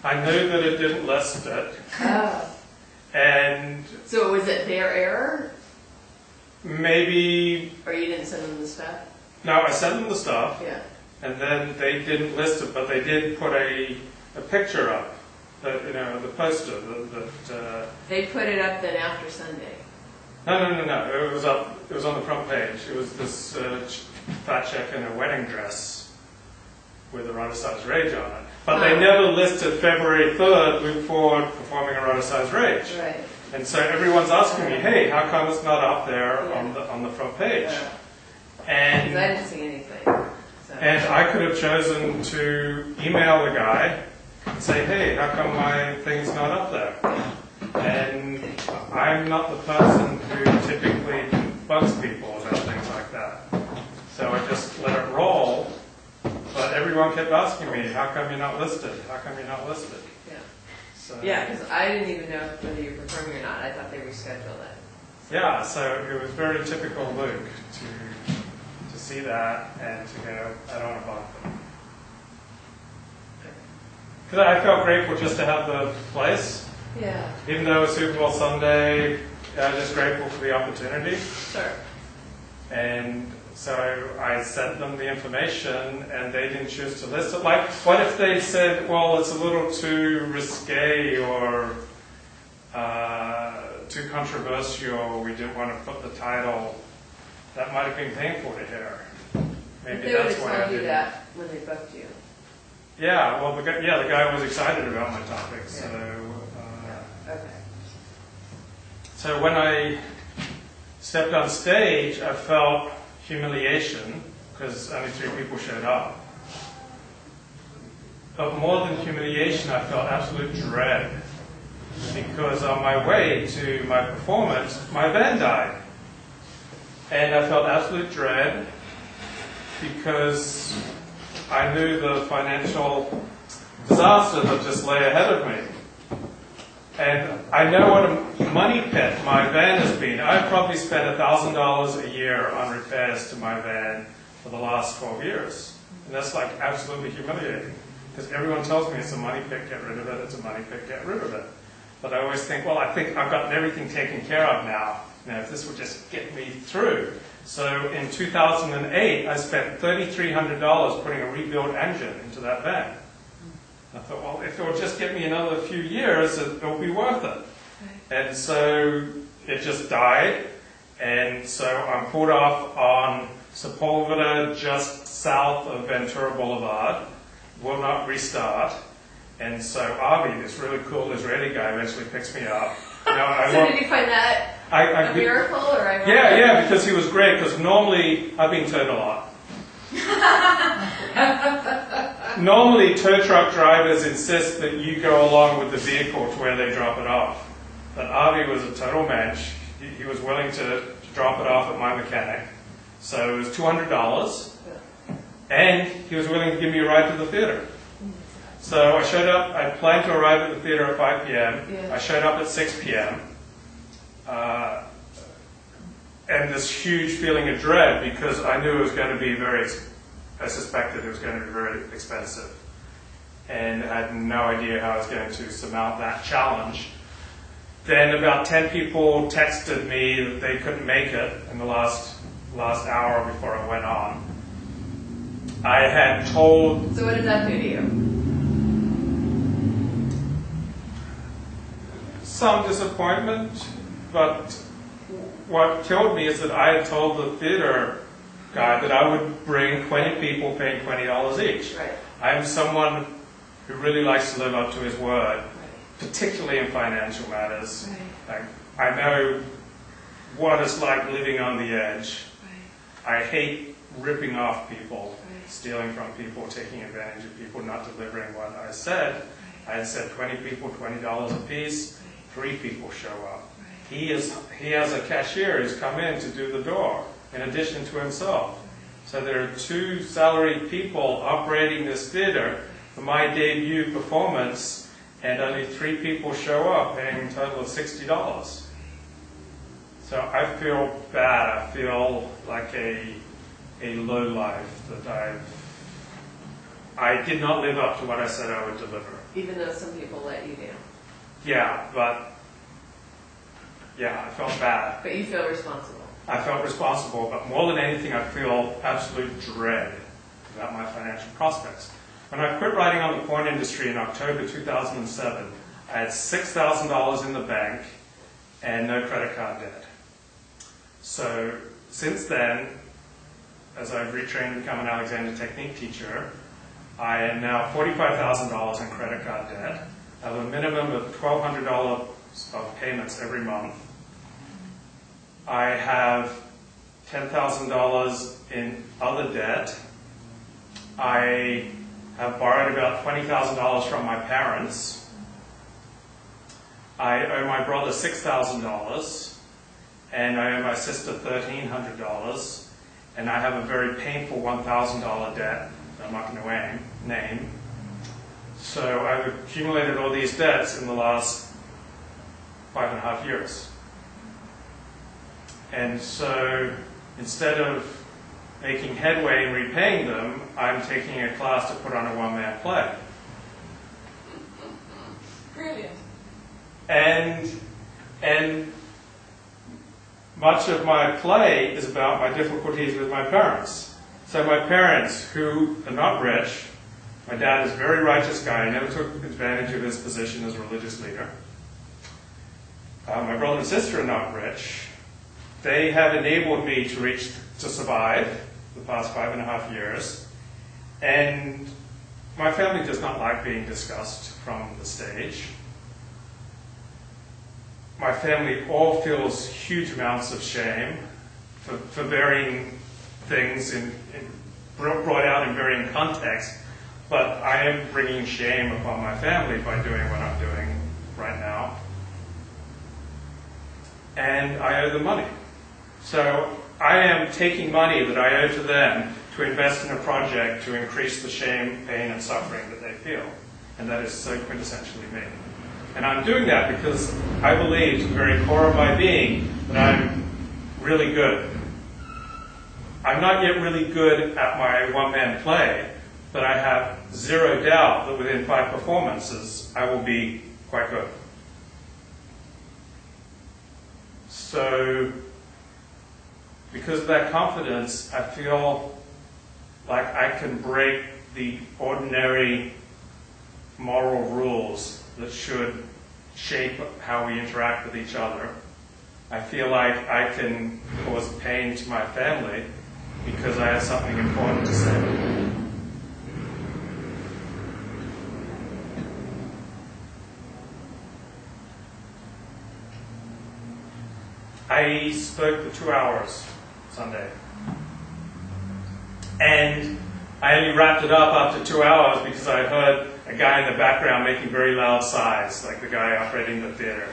I knew that it didn't list it. Oh. And So was it their error? maybe, Or you didn't send them the stuff? no, I sent them the stuff, Yeah. and then they didn't list it, but they did put a picture up, that, you know, the poster that They put it up then after Sunday. no, it was up, it was on the front page. It was this fat chick in a wedding dress with Eroticized Rage on it. But they never listed February 3rd, Luke Ford performing Eroticized Rage. Right. And so everyone's asking me, hey, how come it's not up there on the front page? And Because I didn't see anything. So. And I could have chosen to email the guy and say, hey, how come my thing's not up there? And I'm not the person who typically bugs people about things like that. So I just let it roll. But everyone kept asking me, how come you're not listed? How come you're not listed? Yeah. So, Yeah, because I didn't even know whether you're performing or not. I thought they rescheduled it. yeah, so it was very typical Luke to see that and to go, I don't want to bug them. Because I felt grateful just to have the place. Yeah. Even though it was Super Bowl Sunday, I was just grateful for the opportunity. Sure. And so I sent them the information and they didn't choose to list it. Like, what if they said, well, it's a little too risque or too controversial, we didn't want to put the title. That might have been painful to hear. Maybe They would that's have why I told you didn't. that when they booked you. Yeah, well, the guy was excited about my topic, so. Okay. So when I stepped on stage, I felt humiliation because only 3 people showed up. But more than humiliation, I felt absolute dread because on my way to my performance, my van died. And I felt absolute dread because I knew the financial disaster that just lay ahead of me. And I know what a money pit my van has been. I've probably spent $1,000 a year on repairs to my van for the last 12 years. And that's like absolutely humiliating. Because everyone tells me it's a money pit, get rid of it, it's a money pit, get rid of it. But I always think, well, I think I've gotten everything taken care of now. Now, if this would just get me through. So in 2008, I spent $3,300 putting a rebuilt engine into that van. I thought, well, if it will just get me another few years, it'll be worth it. And so it just died. And so I'm pulled off on Sepulveda, just south of Ventura Boulevard. Will not restart. And so Avi, this really cool Israeli guy, eventually picks me up. Now, So did you find that a miracle? Or yeah, because he was great, because normally, I've been towed a lot. Normally, tow truck drivers insist that you go along with the vehicle to where they drop it off. But Avi was a total mensch. He was willing to drop it off at my mechanic. So it was $200. And he was willing to give me a ride to the theater. So I showed up, I planned to arrive at the theater at 5 p.m. Yeah. I showed up at 6 p.m. And this huge feeling of dread because I knew it was going to be I suspected it was going to be very expensive. And I had no idea how I was going to surmount that challenge. Then about 10 people texted me that they couldn't make it in the last hour before I went on. I had told... So what did that do to you? Some disappointment, but what killed me is that I had told the theater guy that I would bring 20 people paying $20 each. Right. I'm someone who really likes to live up to his word, particularly in financial matters. Right. I know what it's like living on the edge. Right. I hate ripping off people, stealing from people, taking advantage of people, not delivering what I said. I had said 20 people, $20 a piece. 3 people show up. He has a cashier who's come in to do the door, in addition to himself. So there are 2 salaried people operating this theater for my debut performance, and only 3 people show up, paying a total of $60. So I feel bad. I feel like a lowlife that I've I did not live up to what I said I would deliver. Even though some people let you down. Yeah, but I felt bad. But you feel responsible. I felt responsible, but more than anything, I feel absolute dread about my financial prospects. When I quit writing on the porn industry in October 2007, I had $6,000 in the bank and no credit card debt. So since then, as I've retrained to become an Alexander Technique teacher, I am now $45,000 in credit card debt. I have a minimum of $1,200 of payments every month. I have $10,000 in other debt. I have borrowed about $20,000 from my parents. I owe my brother $6,000, and I owe my sister $1,300, and I have a very painful $1,000 debt that I'm not going to name. So I've accumulated all these debts in the last 5.5 years. And so instead of making headway in repaying them, I'm taking a class to put on a one-man play. Brilliant. And much of my play is about my difficulties with my parents. So my parents, who are not rich, my dad is a very righteous guy, never took advantage of his position as a religious leader. My brother and sister are not rich. They have enabled me to survive the past 5.5 years. And my family does not like being discussed from the stage. My family all feels huge amounts of shame for varying things brought out in varying contexts. But I am bringing shame upon my family by doing what I'm doing right now. And I owe them money. So I am taking money that I owe to them to invest in a project to increase the shame, pain, and suffering that they feel. And that is so quintessentially me. And I'm doing that because I believe to the very core of my being that I'm really good. I'm not yet really good at my one-man play, but I have zero doubt that within 5 performances, I will be quite good. So, because of that confidence, I feel like I can break the ordinary moral rules that should shape how we interact with each other. I feel like I can cause pain to my family because I have something important to say. I spoke for 2 hours Sunday. And I only wrapped it up after 2 hours because I heard a guy in the background making very loud sighs, like the guy operating the theater.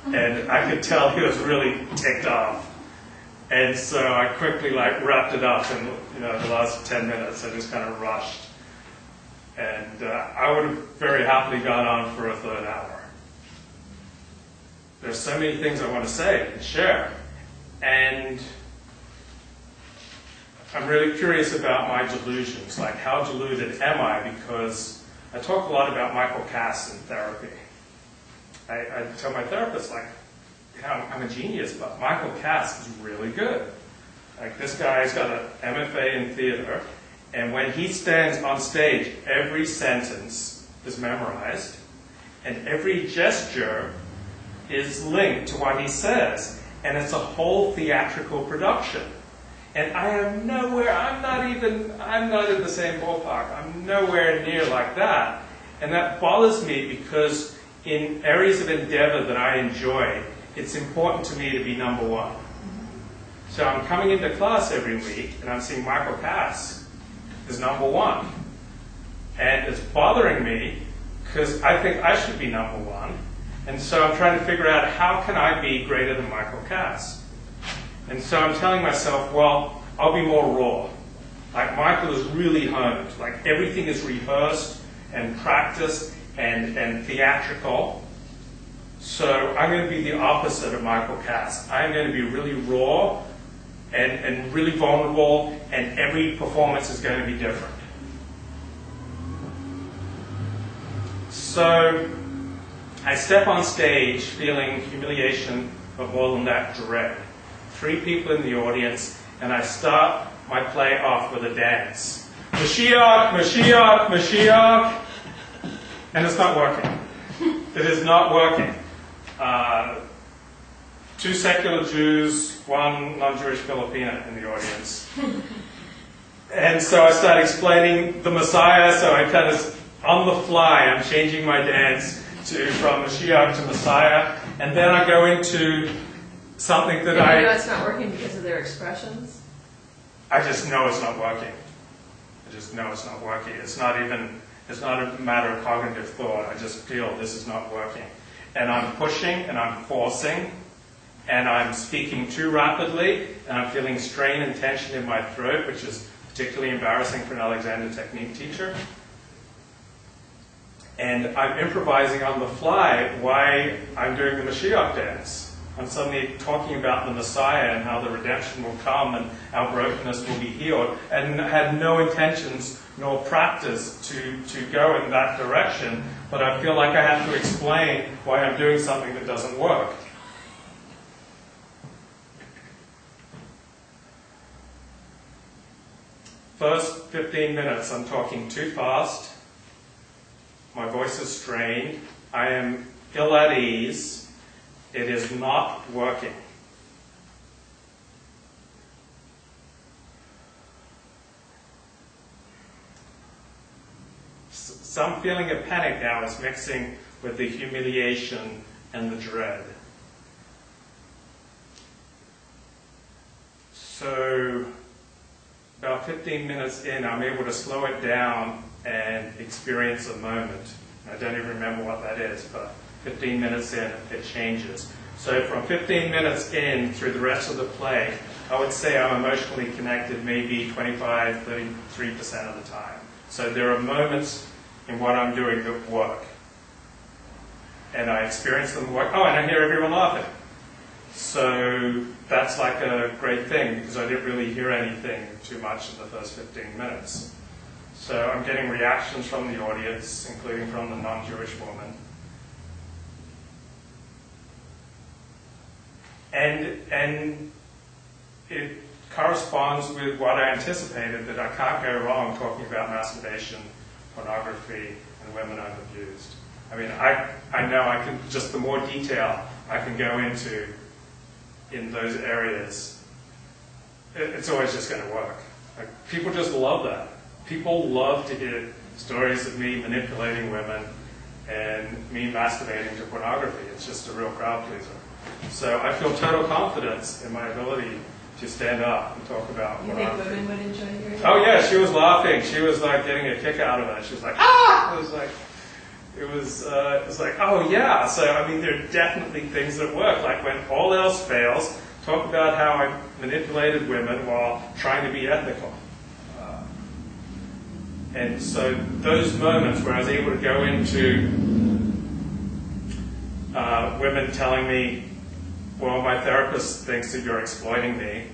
And I could tell he was really ticked off. And so I quickly wrapped it up in the last 10 minutes. I just kind of rushed. And I would have very happily gone on for a third hour. There's so many things I want to say and share. And I'm really curious about my delusions, like how deluded am I? Because I talk a lot about Michael Cass in therapy. I tell my therapist, I'm a genius, but Michael Cass is really good. Like, this guy's got an MFA in theater, and when he stands on stage, every sentence is memorized, and every gesture is linked to what he says, and it's a whole theatrical production. And I am nowhere, I'm not in the same ballpark. I'm nowhere near like that. And that bothers me because in areas of endeavor that I enjoy, it's important to me to be number one. So I'm coming into class every week, and I'm seeing Michael Cass is number one. And it's bothering me because I think I should be number one. And so I'm trying to figure out how can I be greater than Michael Cass. And so I'm telling myself, well, I'll be more raw. Like, Michael is really honed. Like, everything is rehearsed and practiced and theatrical. So I'm going to be the opposite of Michael Cass. I'm going to be really raw and really vulnerable, and every performance is going to be different. So I step on stage feeling humiliation, but more than that, dread. 3 people in the audience, and I start my play off with a dance. Mashiach, Mashiach, Mashiach. And it's not working. It is not working. 2 secular Jews, 1 non-Jewish Filipina in the audience. And so I start explaining the Messiah, so I kind of, on the fly, I'm changing my dance from Mashiach to Messiah, and then I go into something that You know it's not working because of their expressions? I just know it's not working. I just know it's not working. It's not a matter of cognitive thought. I just feel this is not working. And I'm pushing, and I'm forcing, and I'm speaking too rapidly, and I'm feeling strain and tension in my throat, which is particularly embarrassing for an Alexander Technique teacher. And I'm improvising on the fly why I'm doing the Mashiach dance. I'm suddenly talking about the Messiah and how the redemption will come and our brokenness will be healed, and had no intentions nor practice to go in that direction, but I feel like I have to explain why I'm doing something that doesn't work. First 15 minutes, I'm talking too fast. My voice is strained. I am ill at ease. It is not working. Some feeling of panic now is mixing with the humiliation and the dread. So, about 15 minutes in, I'm able to slow it down and experience a moment. I don't even remember what that is, but 15 minutes in, it changes. So from 15 minutes in through the rest of the play, I would say I'm emotionally connected maybe 25, 33% of the time. So there are moments in what I'm doing that work. And I experience them work. Oh, and I hear everyone laughing. So that's like a great thing, because I didn't really hear anything too much in the first 15 minutes. So I'm getting reactions from the audience, including from the non-Jewish woman. And it corresponds with what I anticipated, that I can't go wrong talking about masturbation, pornography, and women I've abused. I mean, I know I can, just the more detail I can go into in those areas, it's always just going to work. Like, people just love that. People love to hear stories of me manipulating women and me masturbating to pornography. It's just a real crowd pleaser. So I feel total confidence in my ability to stand up and talk about pornography. You think women would enjoy hearing that? Oh yeah, she was laughing. She was like getting a kick out of it. She was like, ah! It was like, oh yeah. So I mean, there are definitely things that work. Like when all else fails, talk about how I manipulated women while trying to be ethical. And so those moments where I was able to go into women telling me, well, my therapist thinks that you're exploiting me.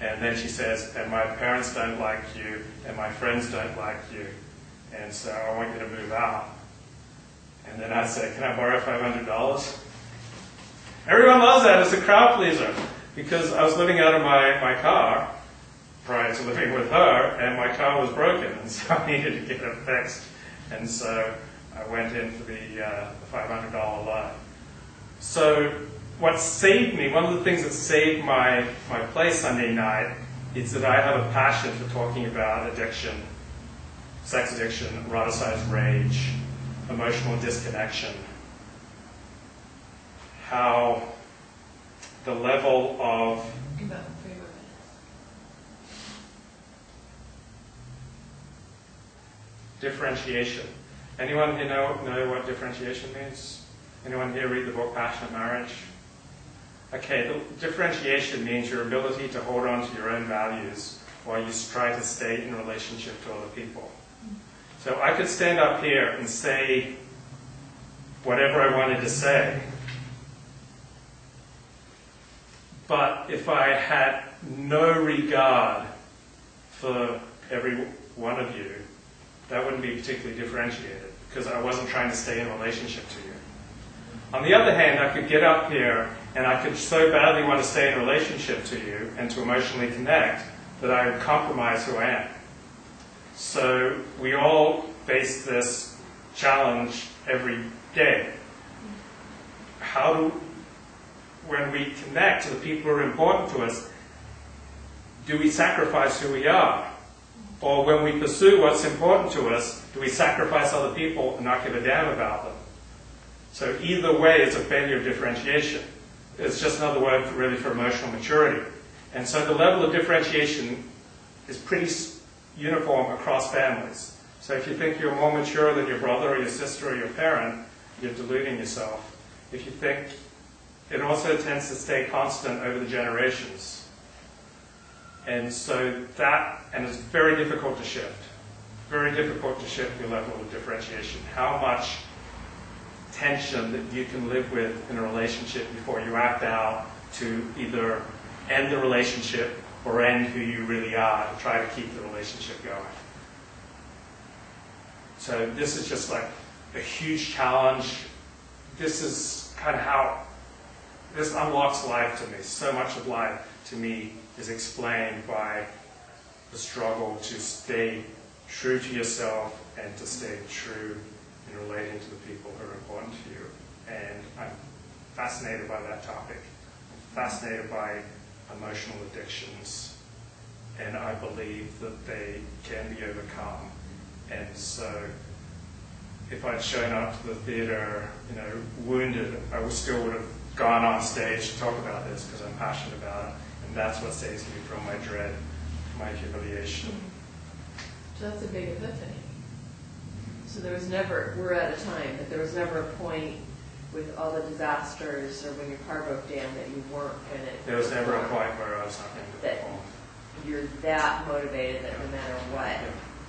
And then she says, and my parents don't like you, and my friends don't like you, and so I want you to move out. And then I say, can I borrow $500? Everyone loves that. It's a crowd pleaser. Because I was living out of my car prior to living with her, and my car was broken, and so I needed to get it fixed. And so I went in for the $500 loan. So what saved me, one of the things that saved my play Sunday night, is that I have a passion for talking about addiction, sex addiction, eroticized rage, emotional disconnection, how the level of differentiation. Anyone here know what differentiation means? Anyone here read the book Passionate Marriage? Okay, the differentiation means your ability to hold on to your own values while you try to stay in relationship to other people. So I could stand up here and say whatever I wanted to say, but if I had no regard for every one of you, that wouldn't be particularly differentiated, because I wasn't trying to stay in a relationship to you. On the other hand, I could get up here and I could so badly want to stay in a relationship to you and to emotionally connect that I would compromise who I am. So we all face this challenge every day. When we connect to the people who are important to us, do we sacrifice who we are? Or when we pursue what's important to us, do we sacrifice other people and not give a damn about them? So either way is a failure of differentiation. It's just another word really for emotional maturity. And so the level of differentiation is pretty uniform across families. So if you think you're more mature than your brother or your sister or your parent, you're deluding yourself. If you think, it also tends to stay constant over the generations. And so and it's very difficult to shift. Very difficult to shift your level of differentiation. How much tension that you can live with in a relationship before you act out to either end the relationship or end who you really are to try to keep the relationship going. So this is just like a huge challenge. This is kind of how this unlocks life to me. So much of life to me is explained by the struggle to stay true to yourself and to stay true in relating to the people who are important to you. And I'm fascinated by that topic. I'm fascinated by emotional addictions, and I believe that they can be overcome. And so if I'd shown up to the theater, wounded, I still would have gone on stage to talk about this because I'm passionate about it. And that's what saves me from my dread, my humiliation. So that's a big epiphany. So we're at a time, but there was never a point with all the disasters or when your car broke down that you weren't going to... There was never a point where I was not going to perform. You're that motivated that no matter what,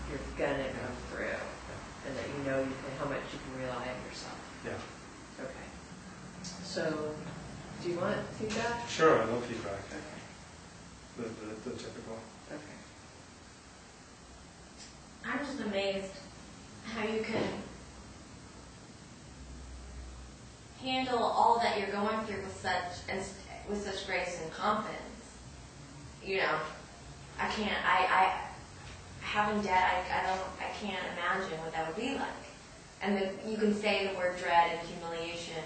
you're going to go through. And that you know how much you can rely on yourself. Yeah. Okay. So, do you want feedback? Sure, I love feedback. Okay. The typical. Okay. I'm just amazed how you can handle all that you're going through with such grace and confidence. I can't. I having debt. I can't imagine what that would be like. And you can say the word dread and humiliation,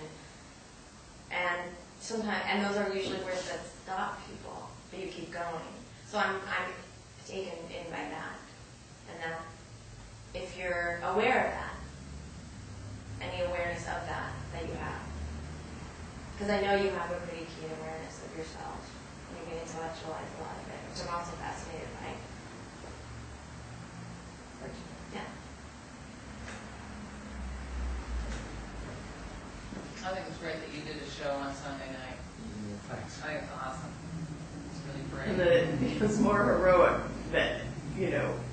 and those are usually words that stop people, but you keep going. So I'm taken in by that, and that if you're aware of that, any awareness of that you have, because I know you have a pretty keen awareness of yourself, and you can intellectualize a lot of it, which I'm also fascinated by. Yeah. I think it's great that you did a show on Sunday night. Thanks. I think it's awesome. It's really great. And that it was more heroic that,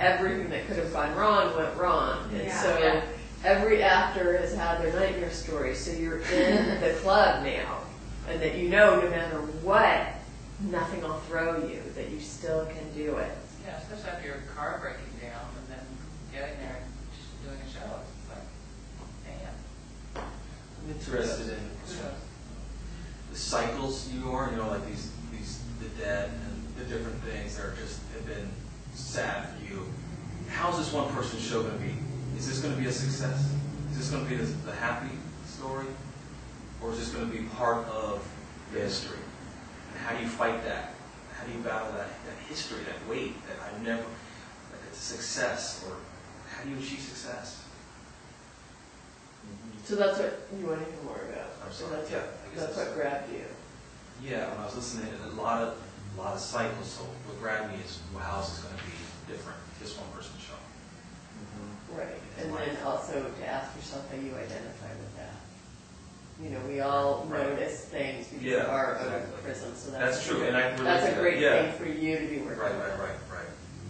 everything that could have gone wrong went wrong. And so every actor has had their nightmare story. So you're in the club now. And that no matter what, nothing will throw you, that you still can do it. Yeah, especially after your car breaking down and then getting there and just doing a show. It's like, damn. I'm interested in the cycles you are, like the debt and the different things that have been sad for you. How's this one person show going to be? Is this going to be a success? Is this going to be the happy story? Or is this going to be part of the history? And how do you fight that? How do you battle that history, that weight that I never, like it's a success? Or how do you achieve success? So that's what you want to hear more about. I'm So sorry. that's what grabbed you. Yeah, when I was listening to a lot of cycles, so what grabbed me is, well, how is this going to be different, this one person show? Right. And then also to ask yourself how you identify with that. We all notice things because of our own prism. So That's true, and I can relate that's to a that. great Yeah. thing for you to be working Right. on.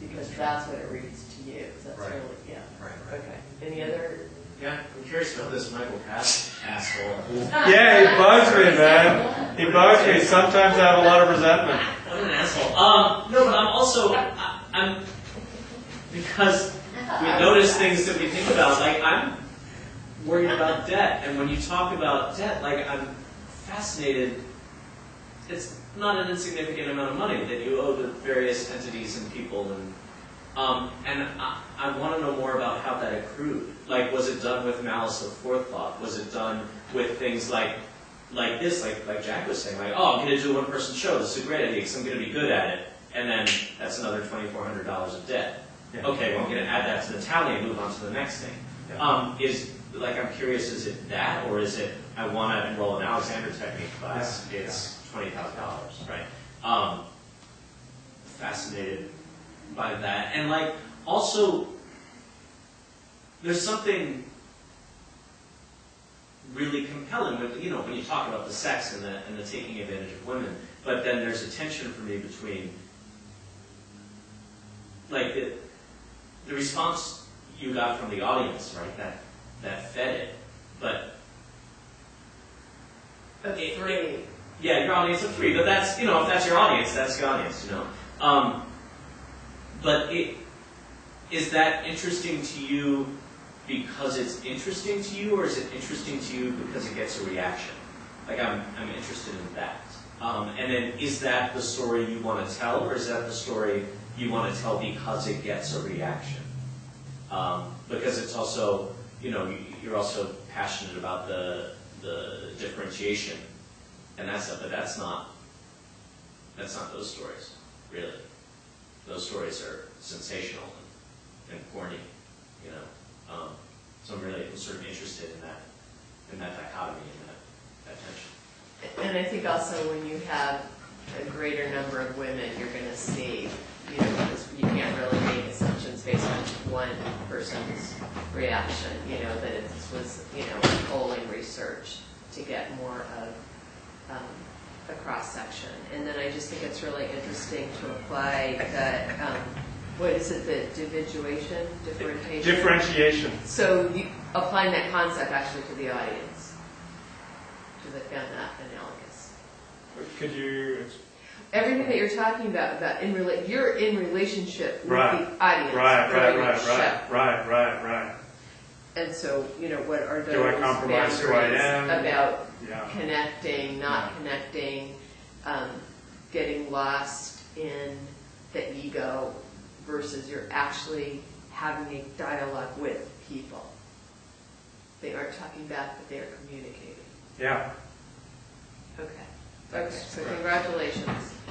Because that's what it reads to you. That's Right. really, Right. Okay. Any other? Yeah, I'm curious about this Michael Cass asshole. Yeah, he bugs me, man. He bugs me. Sometimes I have a lot of resentment. What an asshole. No, but I'm also, I'm because we notice things that we think about. Like worried about debt. And when you talk about debt, like, I'm fascinated. It's not an insignificant amount of money that you owe to various entities and people, and I want to know more about how that accrued. Like, was it done with malice of forethought? Was it done with things like this, like Jack was saying, like, oh, I'm going to do a one-person show. This is a great idea because I'm going to be good at it, and then that's another $2,400 of debt. Yeah. Okay, well, I'm going to add that to the tally and move on to the next thing. Yeah. I'm curious, is it that, or is it I want to enroll an Alexander technique class? Yeah. It's $20,000, right? Fascinated by that, and like also, there's something really compelling when when you talk about the sex and the taking advantage of women, but then there's a tension for me between like the response you got from the audience, right? That fed it, but Three. yeah, your audience of 3, but that's if that's your audience, that's the audience, But is that interesting to you because it's interesting to you, or is it interesting to you because it gets a reaction? Like, I'm interested in that. And then, is that the story you want to tell, or is that the story you want to tell because it gets a reaction? Because it's also, you're also passionate about the differentiation and that stuff, but that's not those stories, really. Those stories are sensational and corny, So I'm really sort of interested in that dichotomy and that tension. And I think also when you have a greater number of women, you're going to see, because you can't really make assumptions based on one person's reaction, that it was, polling research to get more of the cross-section. And then I just think it's really interesting to apply that, what is it, the differentiation? Differentiation. So you, applying that concept actually to the audience, because I found that analogous. Could you? Everything that you're talking about you're in relationship with Right. the audience. Right. And so, what are those Do I compromise who I am? about Yeah. connecting, not connecting, getting lost in the ego versus you're actually having a dialogue with people. They aren't talking back, but they are communicating. Yeah. Okay. So congratulations.